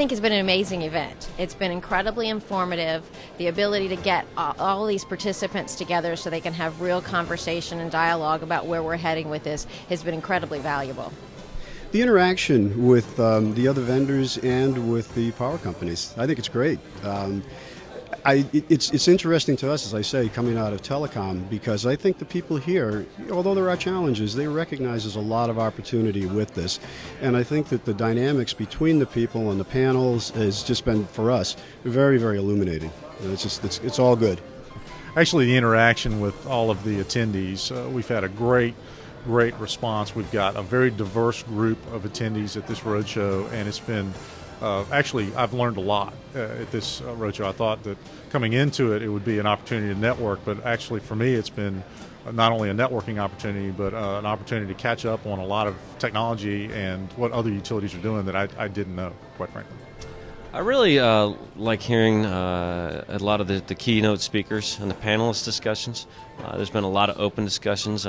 think it's been an amazing event. It's been incredibly informative. The ability to get all these participants together so they can have real conversation and dialogue about where we're heading with this has been incredibly valuable. The interaction with the other vendors and with the power companies, I think it's great. It's interesting to us, as I say, coming out of telecom, because I think the people here, although there are challenges, they recognize there's a lot of opportunity with this. And I think that the dynamics between the people and the panels has just been, for us, very, very illuminating. And it's all good. Actually, the interaction with all of the attendees, we've had a great response. We've got a very diverse group of attendees at this roadshow, and it's been actually, I've learned a lot at this roadshow. I thought that coming into it, it would be an opportunity to network, but actually for me, it's been not only a networking opportunity, but an opportunity to catch up on a lot of technology and what other utilities are doing that I didn't know, quite frankly. I really like hearing a lot of the keynote speakers and the panelist discussions. There's been a lot of open discussions.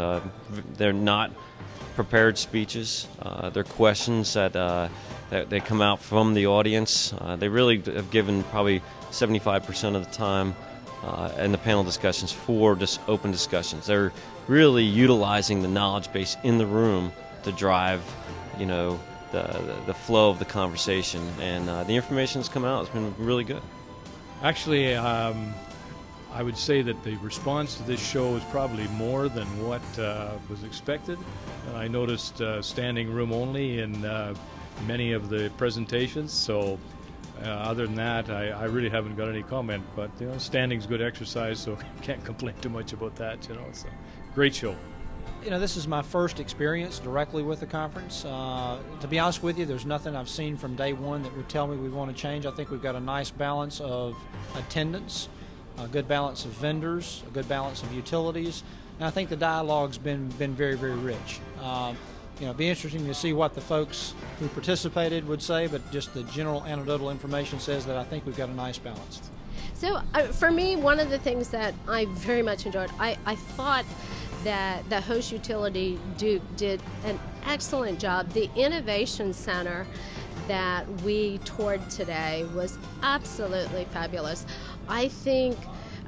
They're not prepared speeches. They're questions that they come out from the audience. They really have given probably 75% of the time in the panel discussions for just open discussions. They're really utilizing the knowledge base in the room to drive, the flow of the conversation, and the information that's come out has been really good. Actually, I would say that the response to this show is probably more than what was expected. I noticed standing room only in many of the presentations, so other than that, I really haven't got any comment, but standing's good exercise, so can't complain too much about that, so great show. This is my first experience directly with the conference. To be honest with you, there's nothing I've seen from day one that would tell me we want to change. I think we've got a nice balance of attendance, a good balance of vendors, a good balance of utilities, and I think the dialogue's been very, very rich. It'd be interesting to see what the folks who participated would say, but just the general anecdotal information says that I think we've got a nice balance. So for me, one of the things that I very much enjoyed, I thought that the host utility Duke did an excellent job. The Innovation Center that we toured today was absolutely fabulous. I think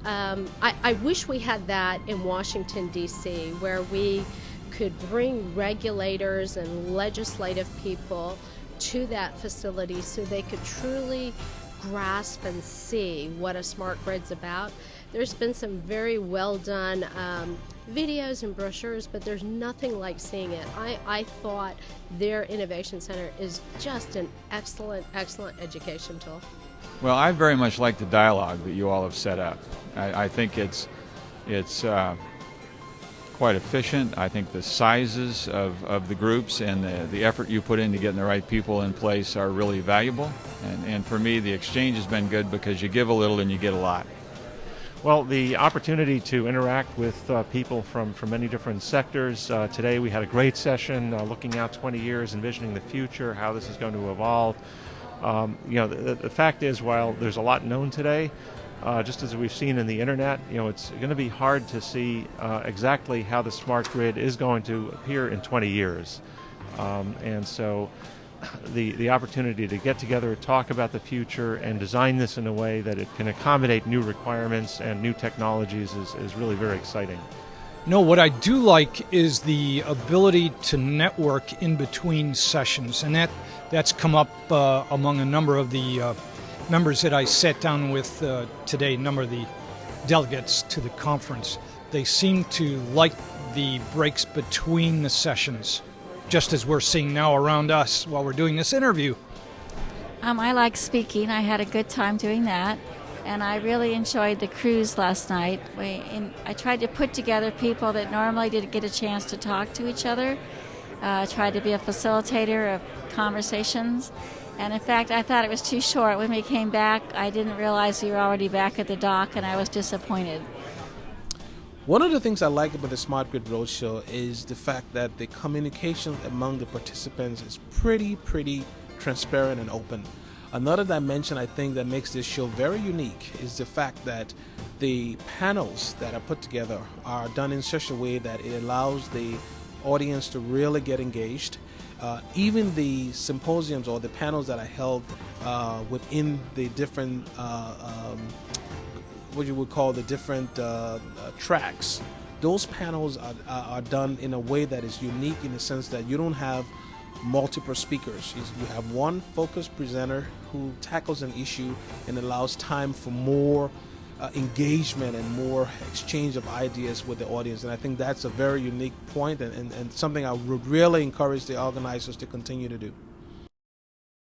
I wish we had that in Washington, D.C., where we could bring regulators and legislative people to that facility so they could truly grasp and see what a smart grid's about. There's been some very well done videos and brochures, but there's nothing like seeing it. I thought their Innovation Center is just an excellent education tool. Well, I very much like the dialogue that you all have set up. I think it's quite efficient. I think the sizes of the groups and the effort you put into getting the right people in place are really valuable. And for me, the exchange has been good because you give a little and you get a lot. Well, the opportunity to interact with people from many different sectors. Today we had a great session looking out 20 years, envisioning the future, how this is going to evolve. The fact is, while there's a lot known today, just as we've seen in the internet, it's going to be hard to see exactly how the smart grid is going to appear in 20 years. And so the opportunity to get together, talk about the future, and design this in a way that it can accommodate new requirements and new technologies is really very exciting. What I do like is the ability to network in between sessions, and that's come up among a number of the members that I sat down with today, a number of the delegates to the conference. They seem to like the breaks between the sessions, just as we're seeing now around us while we're doing this interview. I like speaking. I had a good time doing that, and I really enjoyed the cruise last night. I tried to put together people that normally didn't get a chance to talk to each other. I tried to be a facilitator of conversations, and in fact, I thought it was too short. When we came back, I didn't realize we were already back at the dock, and I was disappointed. One of the things I like about the Smart Grid RoadShow is the fact that the communication among the participants is pretty transparent and open. Another dimension I think that makes this show very unique is the fact that the panels that are put together are done in such a way that it allows the audience to really get engaged. Even the symposiums or the panels that are held within the different what you would call the different tracks. Those panels are done in a way that is unique in the sense that you don't have multiple speakers. You have one focused presenter who tackles an issue and allows time for more engagement and more exchange of ideas with the audience. And I think that's a very unique point and something I would really encourage the organizers to continue to do.